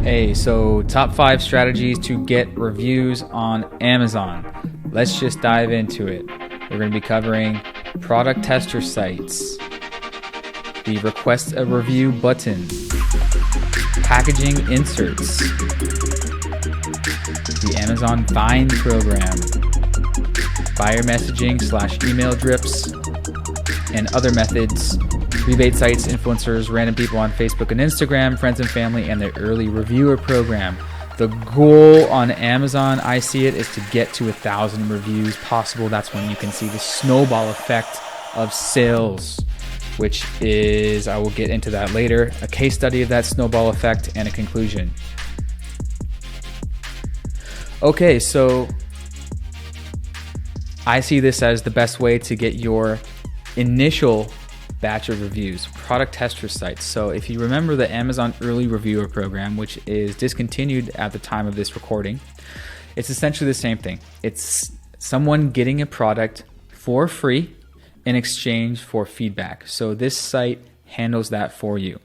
Hey, so top 5 strategies to get reviews on Amazon. Let's just dive into it. We're going to be covering product tester sites, the request a review button, packaging inserts, the Amazon Bind program, buyer messaging / email drips, and other methods, rebate sites, influencers, random people on Facebook and Instagram, friends and family, and the early reviewer program. The goal on Amazon, I see it, is to get to 1,000 reviews possible. That's when you can see the snowball effect of sales, which is, I will get into that later, a case study of that snowball effect and a conclusion. Okay, so I see this as the best way to get your initial batch of reviews, product tester sites. So if you remember the Amazon early reviewer program, which is discontinued at the time of this recording, it's essentially the same thing. It's someone getting a product for free in exchange for feedback. So this site handles that for you.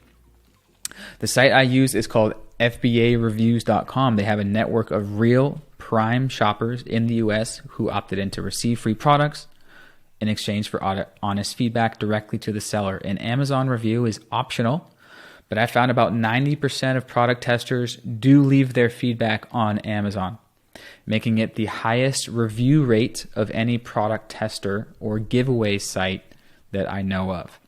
The site I use is called FBAReviews.com. They have a network of real prime shoppers in the US who opted in to receive free products in exchange for honest feedback directly to the seller. An Amazon review is optional, but I found about 90% of product testers do leave their feedback on Amazon, making it the highest review rate of any product tester or giveaway site that I know of.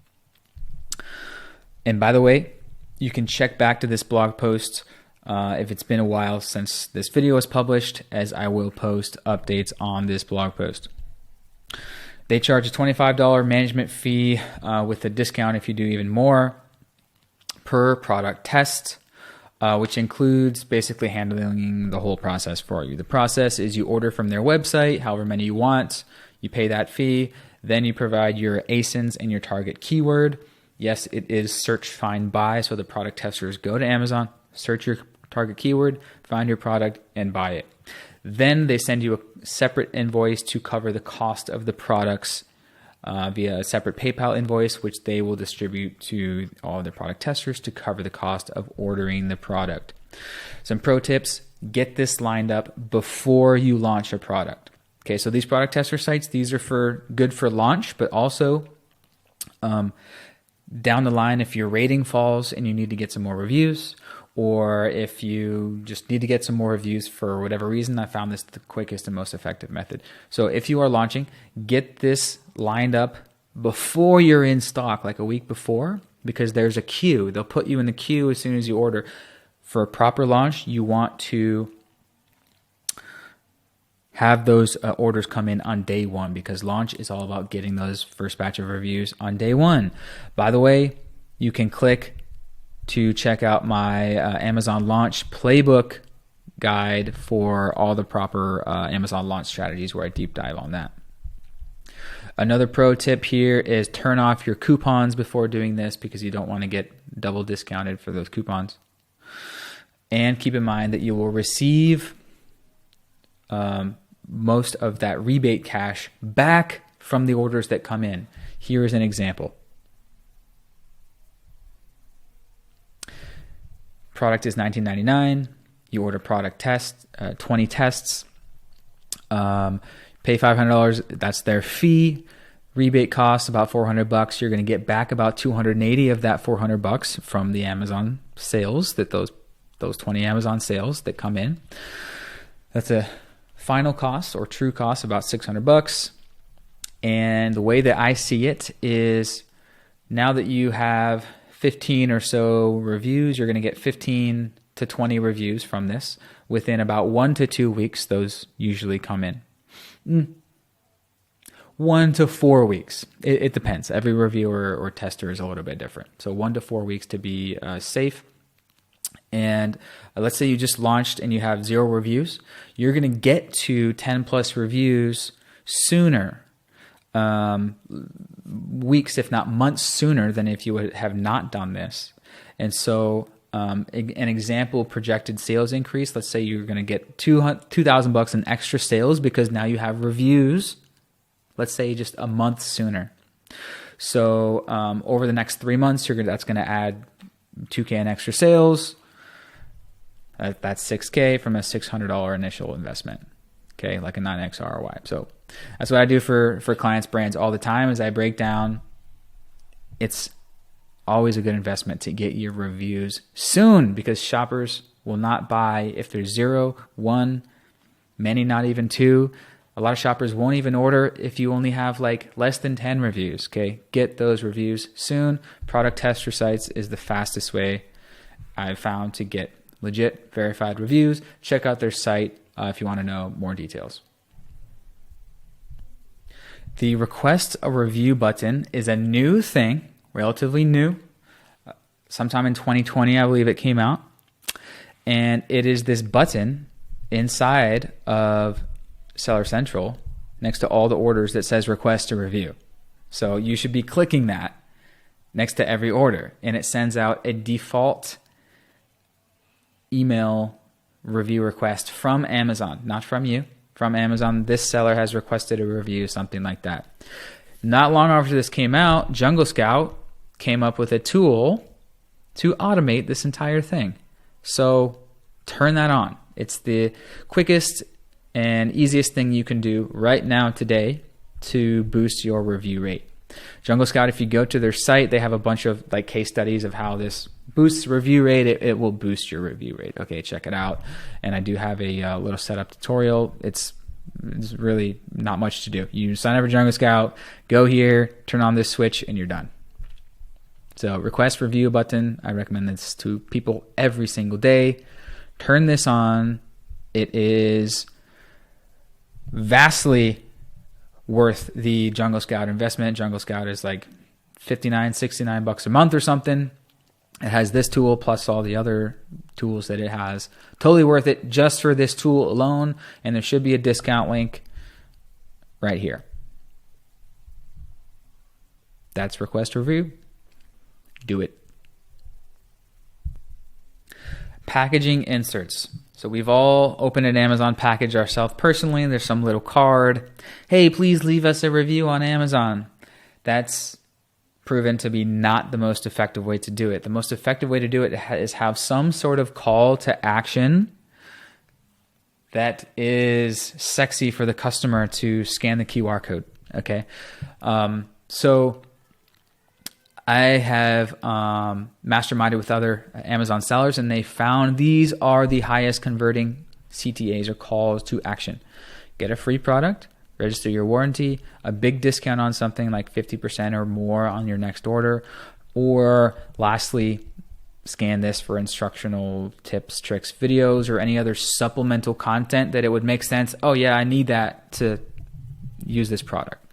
And by the way, you can check back to this blog post if it's been a while since this video was published, as I will post updates on this blog post. They charge a $25 management fee with a discount if you do even more per product test, which includes basically handling the whole process for you. The process is you order from their website, however many you want, you pay that fee, then you provide your ASINs and your target keyword. Yes, it is search, find, buy, so the product testers go to Amazon, search your target keyword, find your product, and buy it. Then they send you a separate invoice to cover the cost of the products via a separate PayPal invoice, which they will distribute to all of the product testers to cover the cost of ordering the product. Some pro tips: get this lined up before you launch a product. Okay, so these product tester sites, these are good for launch, but also down the line, if your rating falls and you need to get some more reviews, or if you just need to get some more reviews for whatever reason, I found this the quickest and most effective method. So if you are launching, get this lined up before you're in stock, like a week before, because there's a queue. They'll put you in the queue as soon as you order. For a proper launch, you want to have those orders come in on day one, because launch is all about getting those first batch of reviews on day one. By the way, you can click to check out my Amazon launch playbook guide for all the proper Amazon launch strategies, where I deep dive on that. Another pro tip here is turn off your coupons before doing this, because you don't want to get double discounted for those coupons. And keep in mind that you will receive most of that rebate cash back from the orders that come in. Here is an example. Product is $19.99. You order product test, 20 tests, pay $500. That's their fee. Rebate costs about $400. You're going to get back about $280 of that $400 from the Amazon sales, that those 20 Amazon sales that come in. That's a final cost or true cost, about $600. And the way that I see it is, now that you have 15 or so reviews, you're going to get 15 to 20 reviews from this within about 1 to 2 weeks. Those usually come in 1 to 4 weeks. It depends. Every reviewer or tester is a little bit different. So 1 to 4 weeks to be safe. And let's say you just launched and you have 0 reviews. You're going to get to 10 plus reviews sooner, weeks, if not months sooner than if you would have not done this. And so an example projected sales increase, let's say you're going to get $2,000 in extra sales because now you have reviews, let's say just a month sooner. So over the next 3 months, that's going to add $2,000 in extra sales. That's $6K from a $600 initial investment. Okay, like a 9x ROI. So that's what I do for clients' brands all the time. Is I break down. It's always a good investment to get your reviews soon, because shoppers will not buy if there's 0, 1, many not even 2. A lot of shoppers won't even order if you only have like less than 10 reviews. Okay, get those reviews soon. Product tester sites is the fastest way I've found to get legit verified reviews. Check out their site if you want to know more details. The request a review button is a new thing, relatively new. Sometime in 2020, I believe it came out. And it is this button inside of Seller Central next to all the orders that says request a review. So you should be clicking that next to every order, and it sends out a default email review request from Amazon, not from you, from Amazon. This seller has requested a review, something like that. Not long after this came out, Jungle Scout came up with a tool to automate this entire thing. So turn that on. It's the quickest and easiest thing you can do right now today to boost your review rate. Jungle Scout, if you go to their site, they have a bunch of like case studies of how this boosts review rate. It will boost your review rate. Okay, check it out. And I do have a little setup tutorial. It's really not much to do. You sign up for Jungle Scout, go here, turn on this switch, and you're done. So request review button. I recommend this to people every single day. Turn this on. It is vastly worth the Jungle Scout investment. Jungle Scout is like $59, $69 a month or something. It has this tool plus all the other tools that it has. Totally worth it just for this tool alone. And there should be a discount link right here. That's request review. Do it. Packaging inserts. So we've all opened an Amazon package ourselves personally. There's some little card. Hey, please leave us a review on Amazon. That's proven to be not the most effective way to do it. The most effective way to do it is have some sort of call to action that is sexy for the customer to scan the QR code. Okay. So I have masterminded with other Amazon sellers, and they found these are the highest converting CTAs, or calls to action. Get a free product, register your warranty, a big discount on something like 50% or more on your next order, or lastly, scan this for instructional tips, tricks, videos, or any other supplemental content that it would make sense. Oh yeah, I need that to use this product.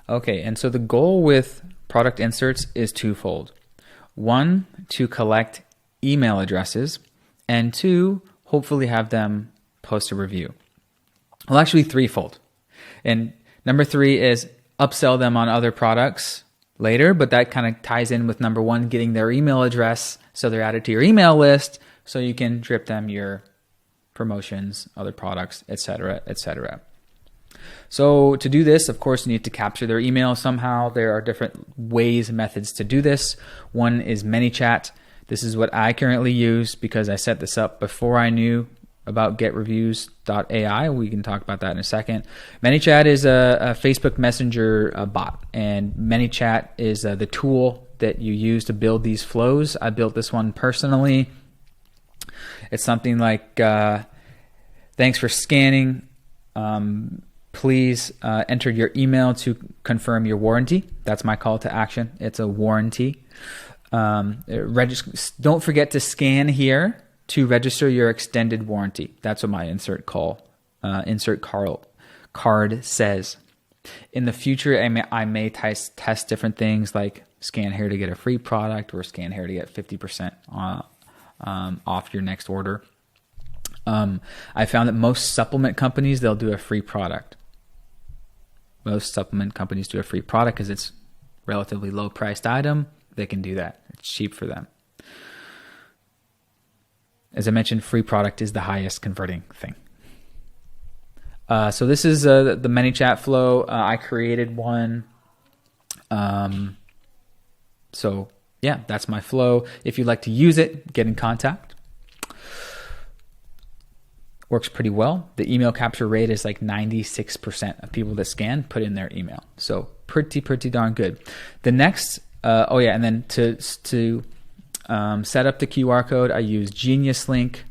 Okay, and so the goal with product inserts is twofold. One, to collect email addresses, and two, hopefully have them post a review. Well, actually threefold. And number 3 is upsell them on other products later, but that kind of ties in with number 1, getting their email address so they're added to your email list so you can drip them your promotions, other products, etc., etc. So to do this, of course, you need to capture their email somehow. There are different ways and methods to do this. One is ManyChat. This is what I currently use because I set this up before I knew about Getreviews.ai. We can talk about that in a second. ManyChat is a Facebook Messenger bot, and ManyChat is the tool that you use to build these flows. I built this one personally. It's something like, thanks for scanning. Please enter your email to confirm your warranty. That's my call to action. It's a warranty. Don't forget to scan here to register your extended warranty. That's what my insert card says. In the future, I may test different things like scan here to get a free product or scan here to get 50% off your next order. I found that most supplement companies, they'll do a free product. Most supplement companies do a free product because it's relatively low priced item. They can do that. It's cheap for them. As I mentioned, free product is the highest converting thing. So this is the ManyChat flow. I created one. So yeah, that's my flow. If you'd like to use it, get in contact. Works pretty well. The email capture rate is like 96% of people that scan put in their email. So pretty darn good. The next, and then to set up the QR code, I use Genius Link.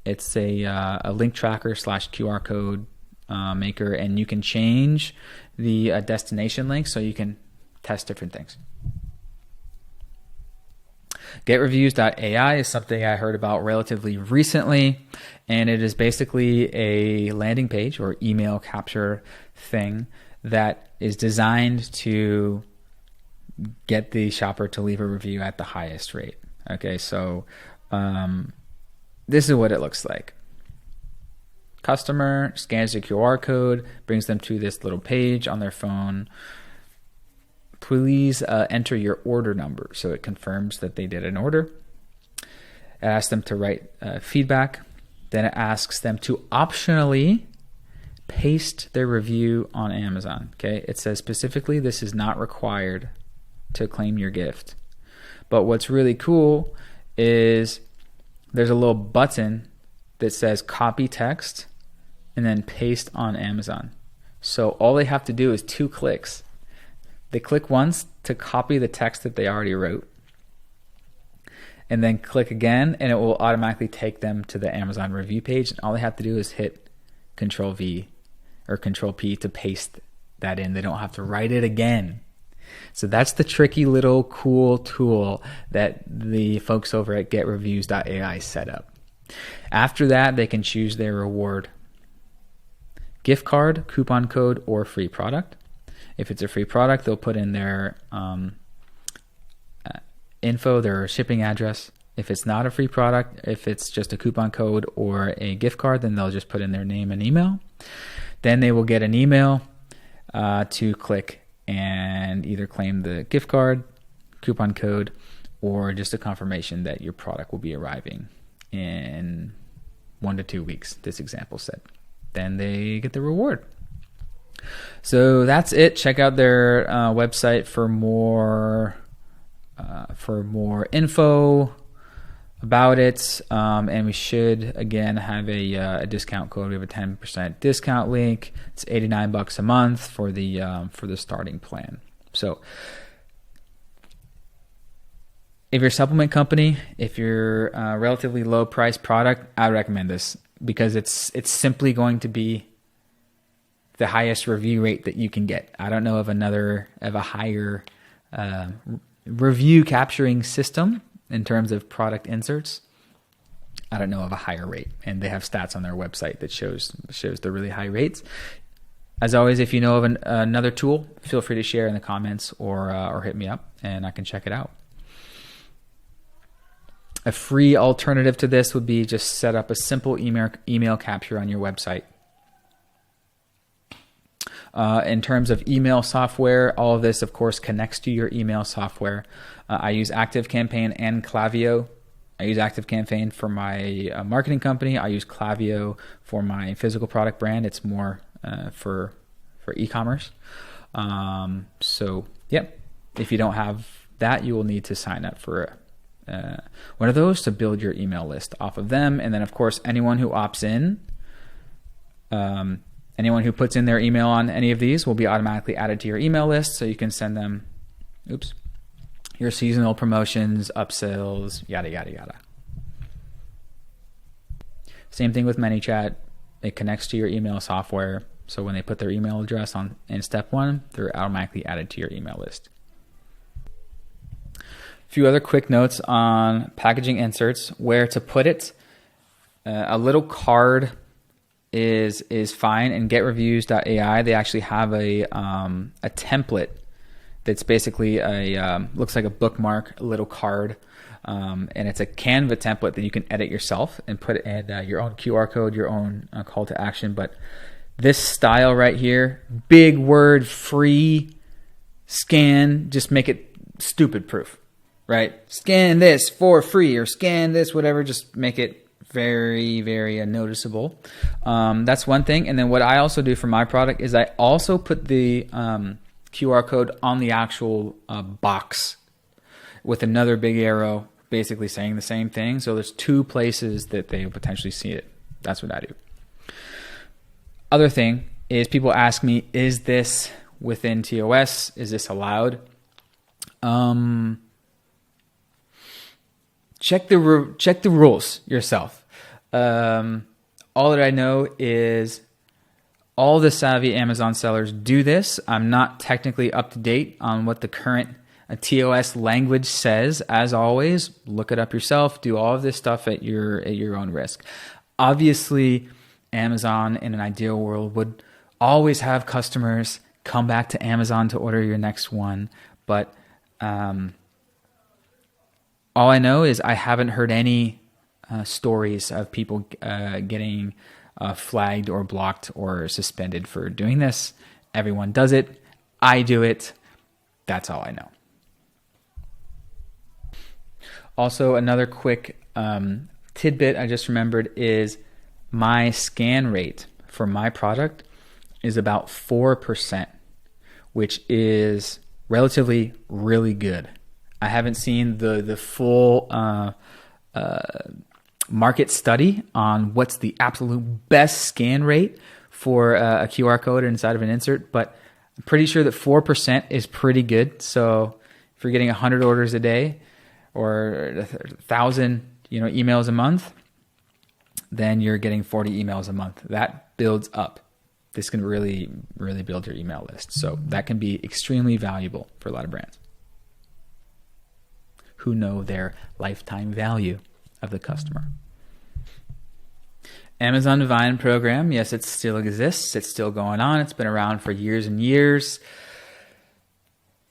It's a link tracker / QR code maker, and you can change the destination link so you can test different things. Getreviews.ai is something I heard about relatively recently, and it is basically a landing page or email capture thing that is designed to get the shopper to leave a review at the highest rate. Okay, so this is what it looks like. Customer scans the QR code, brings them to this little page on their phone. Please enter your order number. So it confirms that they did an order. It asks them to write feedback. Then it asks them to optionally paste their review on Amazon. Okay, it says specifically this is not required to claim your gift. But what's really cool is there's a little button that says copy text and then paste on Amazon. So all they have to do is 2 clicks. They click once to copy the text that they already wrote, and then click again, and it will automatically take them to the Amazon review page. And all they have to do is hit Control V or Control P to paste that in. They don't have to write it again. So that's the tricky little cool tool that the folks over at Getreviews.ai set up. After that, they can choose their reward: gift card, coupon code, or free product. If it's a free product, they'll put in their info, their shipping address. If it's not a free product, if it's just a coupon code or a gift card, then they'll just put in their name and email. Then they will get an email to click and either claim the gift card, coupon code, or just a confirmation that your product will be arriving in 1 to 2 weeks, this example said. Then they get the reward. So that's it. Check out their website for more info about it. And we should again have a discount code. We have a 10% discount link. It's $89 a month for the starting plan. So if you're a supplement company, if you're a relatively low price product, I recommend this because it's simply going to be the highest review rate that you can get. I don't know of a higher review capturing system in terms of product inserts. I don't know of a higher rate, and they have stats on their website that shows the really high rates. As always, if you know of another tool, feel free to share in the comments or hit me up, and I can check it out. A free alternative to this would be just set up a simple email capture on your website. In terms of email software, all of this, of course, connects to your email software. I use ActiveCampaign and Klaviyo. I use ActiveCampaign for my marketing company. I use Klaviyo for my physical product brand. It's more for e-commerce. So, if you don't have that, you will need to sign up for one of those to build your email list off of them. And then, of course, anyone who opts in, anyone who puts in their email on any of these will be automatically added to your email list, so you can send them, your seasonal promotions, upsells, yada, yada, yada. Same thing with ManyChat. It connects to your email software, so when they put their email address on in step 1, they're automatically added to your email list. A few other quick notes on packaging inserts, where to put it. A little card is fine. And Getreviews.ai, they actually have a template that's basically looks like a bookmark, a little card, and it's a Canva template that you can edit yourself and put in your own QR code, your own call to action. But this style right here, big word, free, scan, just make it stupid proof, right? Scan this for free, or scan this, whatever, just make it very, very noticeable. That's one thing. And then what I also do for my product is I also put the QR code on the actual box. with another big arrow basically saying the same thing. So there's two places that they potentially see it. That's what I do. Other thing is people ask me, is this within TOS? Is this allowed? Check the rules yourself. All that I know is all the savvy Amazon sellers do this. I'm not technically up to date on what the current TOS language says. As always, look it up yourself. Do all of this stuff at your own risk. Obviously, Amazon in an ideal world would always have customers come back to Amazon to order your next one. But all I know is I haven't heard any stories of people getting flagged or blocked or suspended for doing this. Everyone does it. I do it. That's all I know. Also, another quick tidbit I just remembered is my scan rate for my product is about 4%, which is relatively really good. I haven't seen the full market study on what's the absolute best scan rate for a QR code inside of an insert, but I'm pretty sure that 4% is pretty good. So if you're getting 100 orders a day or 1,000, emails a month, then you're getting 40 emails a month. That builds up. This can really, really build your email list. So that can be extremely valuable for a lot of brands who know their lifetime value of the customer. Amazon Vine program, yes, it still exists. It's still going on. It's been around for years and years.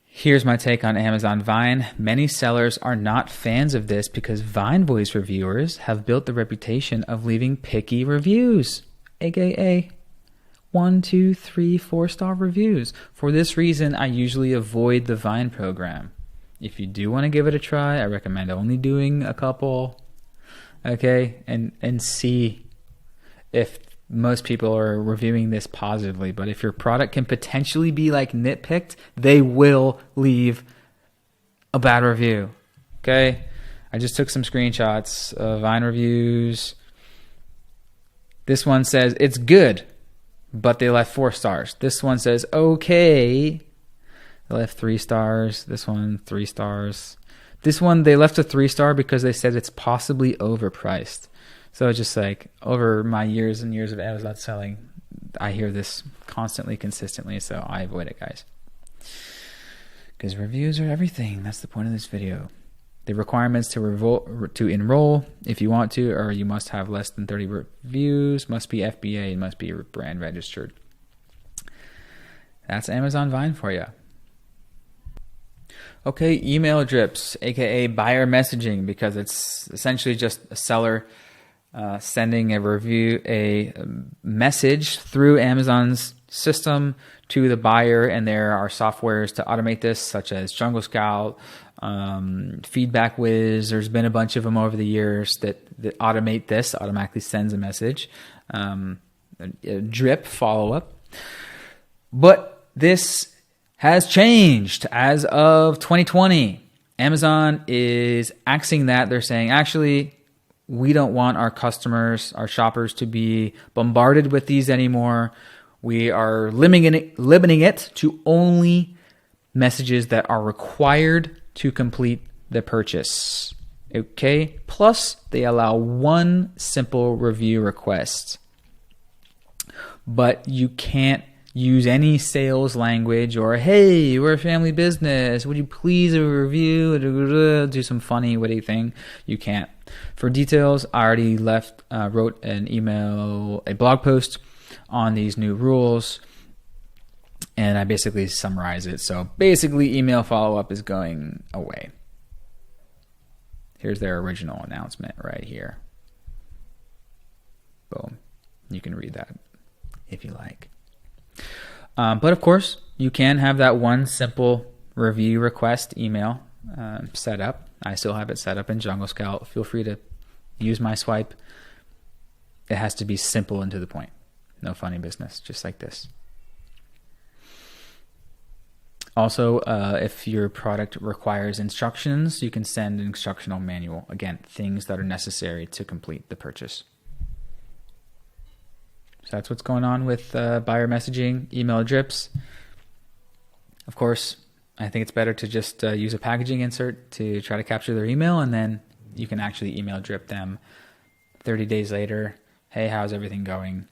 Here's my take on Amazon Vine. Many sellers are not fans of this because Vine Voice reviewers have built the reputation of leaving picky reviews, aka 1, 2, 3, 4-star reviews. For this reason, I usually avoid the Vine program. If you do want to give it a try, I recommend only doing a couple, okay, and see if most people are reviewing this positively. But if your product can potentially be like nitpicked, they will leave a bad review, okay? I just took some screenshots of Vine reviews. This one says, it's good, but they left 4 stars. This one says, okay. They left 3 stars. This one, 3 stars. This one, they left a 3-star because they said it's possibly overpriced. So it's just like, over my years and years of Amazon selling, I hear this constantly, consistently, so I avoid it, guys. Because reviews are everything. That's the point of this video. The requirements to enroll, if you want to, or you must have less than 30 reviews, must be FBA, and must be brand registered. That's Amazon Vine for you. Okay, email drips, aka buyer messaging, because it's essentially just a seller sending a message through Amazon's system to the buyer, and there are softwares to automate this, such as Jungle Scout, Feedback Wiz. There's been a bunch of them over the years that automate this, automatically sends a message, a drip follow-up. But this has changed as of 2020. Amazon is axing that. They're saying, actually, we don't want our customers, our shoppers, to be bombarded with these anymore. We are limiting it to only messages that are required to complete the purchase. Okay? Plus, they allow 1 simple review request. But you can't use any sales language or, hey, we're a family business, would you please a review, do some funny, witty thing. You can't. For details, I already wrote a blog post on these new rules, and I basically summarize it. So basically, email follow-up is going away. Here's their original announcement right here. Boom. You can read that if you like. But of course, you can have that 1 simple review request email set up. I still have it set up in Jungle Scout. Feel free to use my swipe. It has to be simple and to the point. No funny business, just like this. Also, if your product requires instructions, you can send an instructional manual. Again, things that are necessary to complete the purchase. So that's what's going on with buyer messaging, email drips. Of course, I think it's better to just use a packaging insert to try to capture their email, and then you can actually email drip them 30 days later. Hey, how's everything going?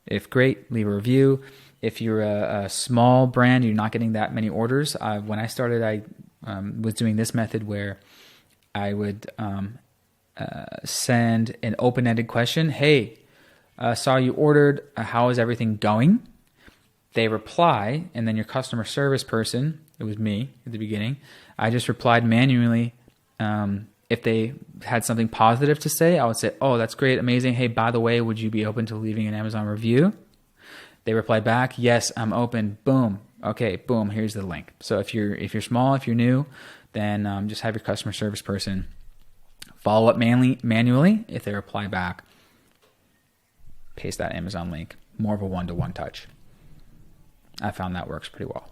If great, leave a review. If you're a small brand, you're not getting that many orders. When I started, I was doing this method where I would send an open-ended question. Hey, saw you ordered. How is everything going? They reply, and then your customer service person, it was me at the beginning, I just replied manually. If they had something positive to say, I would say, oh, that's great, amazing. Hey, by the way, would you be open to leaving an Amazon review? They reply back, yes, I'm open. Boom. Okay, boom, here's the link. So if you're small, if you're new, then just have your customer service person follow up manually. If they reply back, paste that Amazon link. More of a one-to-one touch. I found that works pretty well.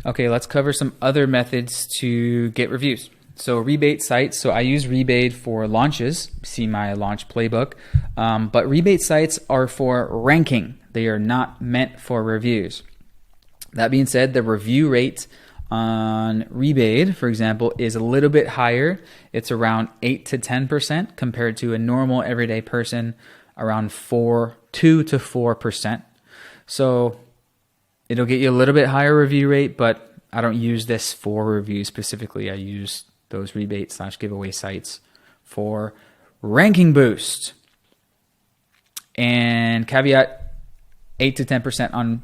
Okay, let's cover some other methods to get reviews. So rebate sites. So I use Rebate for launches. See my launch playbook. But rebate sites are for ranking. They are not meant for reviews. That being said, the review rate on Rebate, for example, is a little bit higher. It's around 8 to 10% compared to a normal everyday person, around 2 to 4%. So it'll get you a little bit higher review rate, but I don't use this for reviews specifically. I use those rebate/giveaway sites for ranking boost. And caveat, 8 to 10% on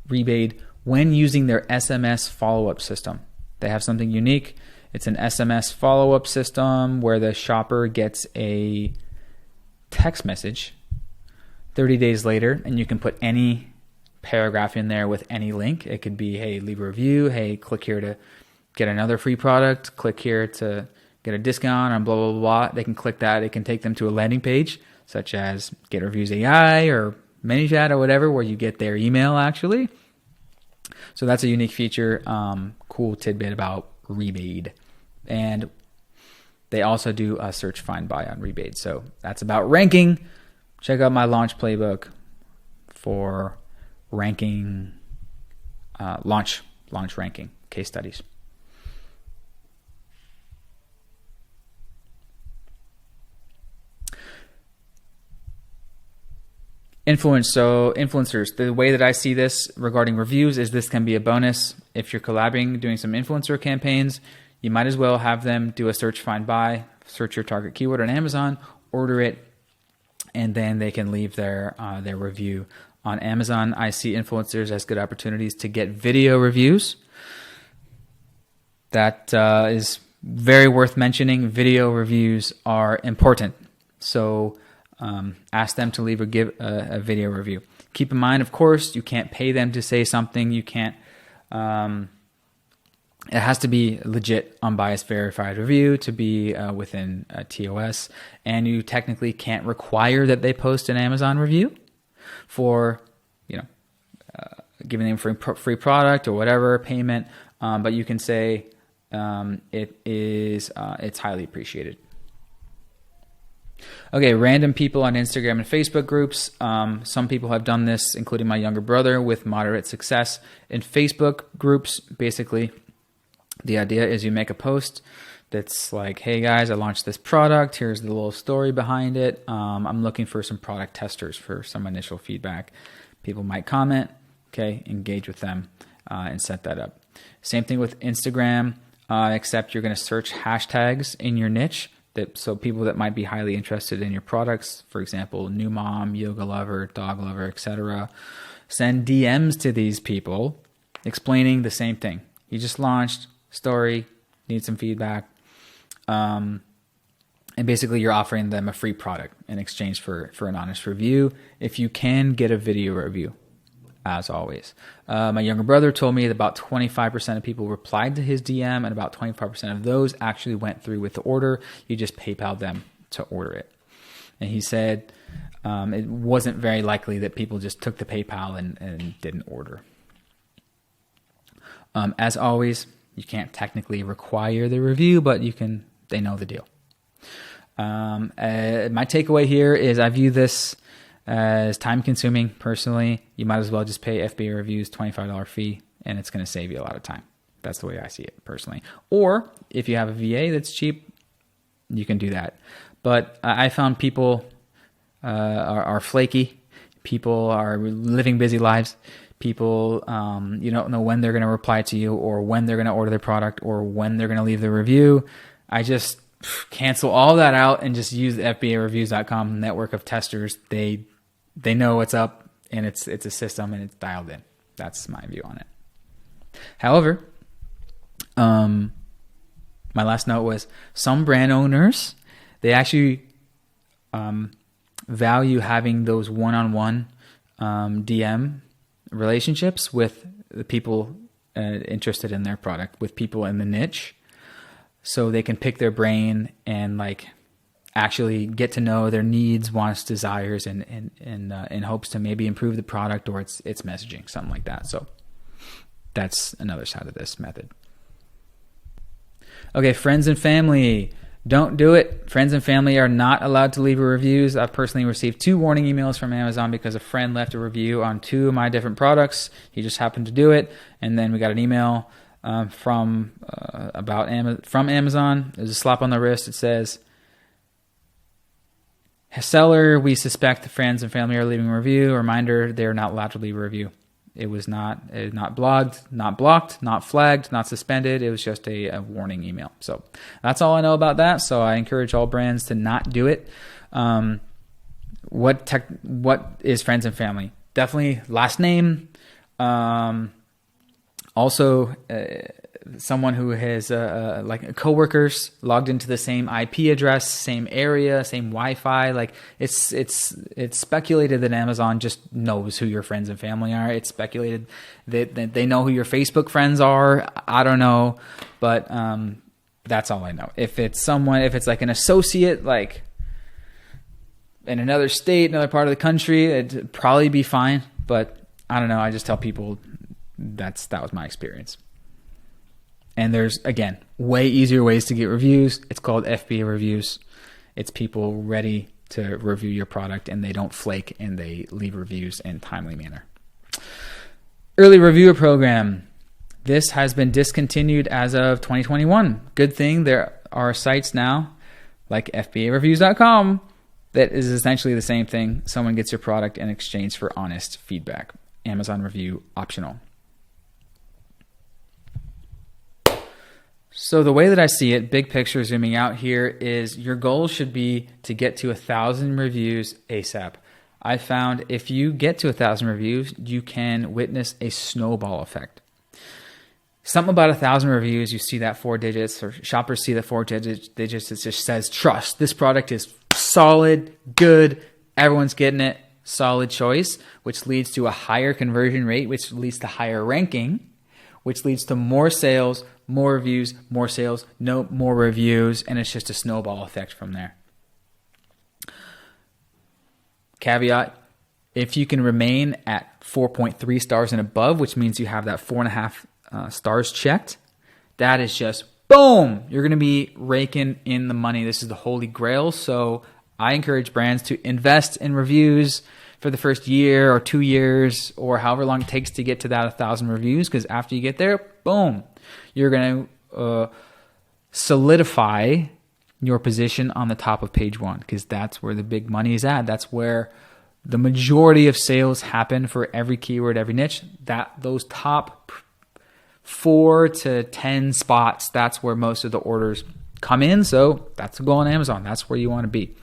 Rebate when using their SMS follow-up system. They have something unique. It's an SMS follow-up system where the shopper gets a text message 30 days later, and you can put any paragraph in there with any link. It could be, hey, leave a review. Hey, click here to get another free product. Click here to get a discount on blah, blah, blah, blah. They can click that. It can take them to a landing page such as Getreviews.ai or ManyChat or whatever, where you get their email actually. So that's a unique feature. Cool tidbit about Rebate. And they also do a search, find, buy on Rebate. So that's about ranking. Check out my launch playbook for ranking, launch ranking case studies. Influencers, the way that I see this regarding reviews is this can be a bonus. If you're collabing, doing some influencer campaigns, you might as well have them do a search, find, buy, search your target keyword on Amazon, order it, and then they can leave their review on Amazon. I see influencers as good opportunities to get video reviews. That is very worth mentioning. Video reviews are important. So ask them to leave or give a video review. Keep in mind, of course, you can't pay them to say something. You can't. It has to be legit, unbiased, verified review to be within TOS, and you technically can't require that they post an Amazon review for, giving them free product or whatever payment. But you can say it's highly appreciated. Okay, random people on Instagram and Facebook groups. Some people have done this, including my younger brother, with moderate success. In Facebook groups, basically, the idea is you make a post that's like, hey guys, I launched this product. Here's the little story behind it. I'm looking for some product testers for some initial feedback. People might comment, okay, engage with them and set that up. Same thing with Instagram, except you're going to search hashtags in your niche. So people that might be highly interested in your products, for example, new mom, yoga lover, dog lover, etc., send DMs to these people explaining the same thing. You just launched, story, need some feedback. And basically you're offering them a free product in exchange for an honest review. If you can, get a video review, as always. My younger brother told me that about 25% of people replied to his DM, and about 25% of those actually went through with the order. You just PayPal them to order it. And he said it wasn't very likely that people just took the PayPal and didn't order. As always, you can't technically require the review, but they know the deal. My takeaway here is I view this as time consuming personally. You might as well just pay FBA Reviews $25 fee, and it's going to save you a lot of time. That's the way I see it personally. Or if you have a VA that's cheap, you can do that. But I found people are flaky. People are living busy lives. People, you don't know when they're going to reply to you, or when they're going to order their product, or when they're going to leave the review. I just cancel all that out and just use the FBAReviews.com network of testers. They know what's up, and it's a system, and it's dialed in. That's my view on it. However, my last note was some brand owners, they actually value having those one-on-one DM relationships with the people interested in their product, with people in the niche, so they can pick their brain and actually get to know their needs, wants, desires, and in hopes to maybe improve the product or its messaging, something like that. So that's another side of this method. Okay, friends and family, don't do it. Friends and family are not allowed to leave reviews. I've personally received 2 warning emails from Amazon because a friend left a review on 2 of my different products. He just happened to do it, and then we got an email from Amazon. There's a slap on the wrist. It says, "Seller, we suspect the friends and family are leaving a review. A reminder: they are not allowed to leave a review." It was not blogged, not blocked, not flagged, not suspended. It was just a warning email. So that's all I know about that. So I encourage all brands to not do it. What is friends and family? Definitely last name. Also, someone who has coworkers logged into the same IP address, same area, same Wi-Fi. It's speculated that Amazon just knows who your friends and family are. It's speculated that they know who your Facebook friends are. I don't know, but that's all I know. If it's like an associate, like in another state, another part of the country, it'd probably be fine. But I don't know. I just tell people that was my experience. And there's, again, way easier ways to get reviews. It's called FBA Reviews. It's people ready to review your product, and they don't flake, and they leave reviews in a timely manner. Early reviewer program. This has been discontinued as of 2021. Good thing there are sites now, like FBAReviews.com, that is essentially the same thing. Someone gets your product in exchange for honest feedback. Amazon review optional. So the way that I see it, big picture zooming out here, is your goal should be to get to 1,000 reviews ASAP. I found if you get to 1,000 reviews, you can witness a snowball effect. Something about 1,000 reviews, you see that 4 digits, or shoppers see the 4 digits, it just says trust. This product is solid, good, everyone's getting it, solid choice, which leads to a higher conversion rate, which leads to higher ranking, which leads to more sales, more reviews, more sales, no more reviews, and it's just a snowball effect from there. Caveat: if you can remain at 4.3 stars and above, which means you have that 4.5 stars checked, that is just boom, you're going to be raking in the money. This is the holy grail. So I encourage brands to invest in reviews for the first year or 2 years, or however long it takes to get to that 1,000 reviews, because after you get there, boom, you're going to solidify your position on the top of page 1, because that's where the big money is at. That's where the majority of sales happen for every keyword, every niche. Those top 4 to 10 spots, that's where most of the orders come in. So that's the goal on Amazon. That's where you want to be.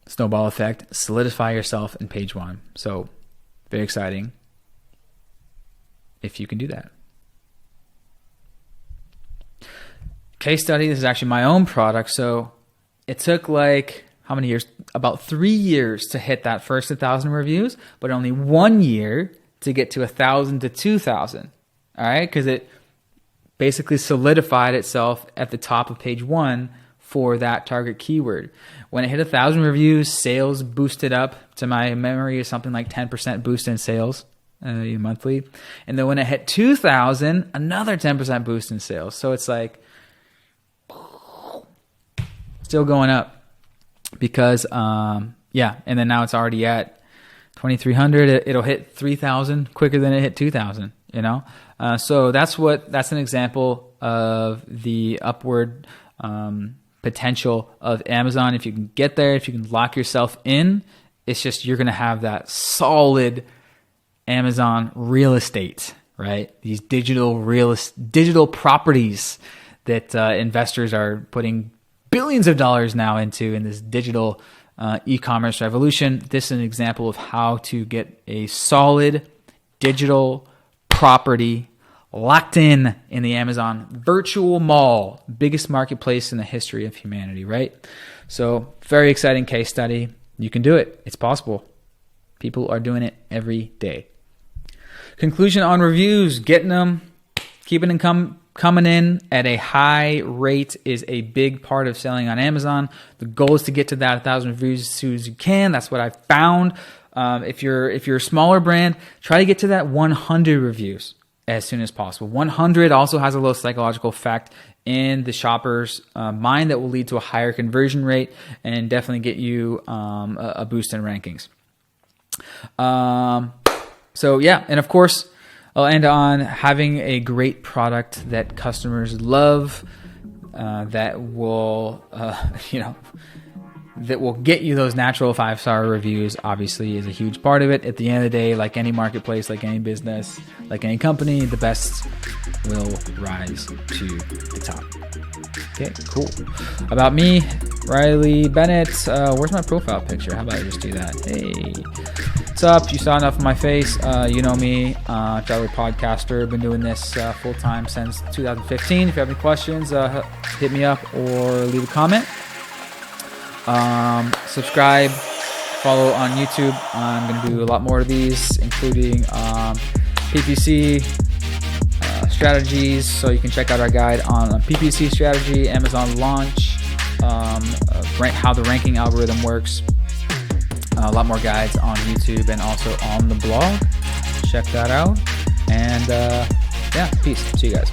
Snowball effect, solidify yourself in page 1. So very exciting if you can do that. Case study, this is actually my own product. So it took how many years? About 3 years to hit that first 1,000 reviews, but only 1 year to get to 1,000 to 2,000. All right, because it basically solidified itself at the top of page 1 for that target keyword. When it hit 1,000 reviews, sales boosted up to my memory is something like 10% boost in sales monthly. And then when it hit 2,000, another 10% boost in sales. So it's like still going up because, and then now it's already at 2,300. It'll hit 3,000 quicker than it hit 2,000, So that's an example of the upward potential of Amazon. If you can get there, if you can lock yourself in, it's just you're going to have that solid Amazon real estate, right? These digital properties that investors are putting billions of dollars now into in this digital e-commerce revolution. This is an example of how to get a solid digital property locked in the Amazon virtual mall, biggest marketplace in the history of humanity, right? So very exciting case study. You can do it. It's possible. People are doing it every day. Conclusion on reviews, getting them, keeping them coming in at a high rate is a big part of selling on Amazon. The goal is to get to that 1,000 reviews as soon as you can. That's what I've found. If you're a smaller brand, try to get to that 100 reviews as soon as possible. 100 also has a little psychological effect in the shopper's mind that will lead to a higher conversion rate and definitely get you a boost in rankings. And of course, I'll end on having a great product that customers love, that will, that will get you those natural 5-star reviews. Obviously, is a huge part of it. At the end of the day, like any marketplace, like any business, like any company, the best will rise to the top. Okay, cool. About me, Riley Bennett. Where's my profile picture? How about I just do that? Hey. What's up? You saw enough of my face. You know me, traveler podcaster. Been doing this full time since 2015. If you have any questions, hit me up or leave a comment. Subscribe, follow on YouTube. I'm going to do a lot more of these, including PPC strategies. So you can check out our guide on PPC strategy, Amazon launch, how the ranking algorithm works. A lot more guides on YouTube and also on the blog. Check that out. And peace. See you guys.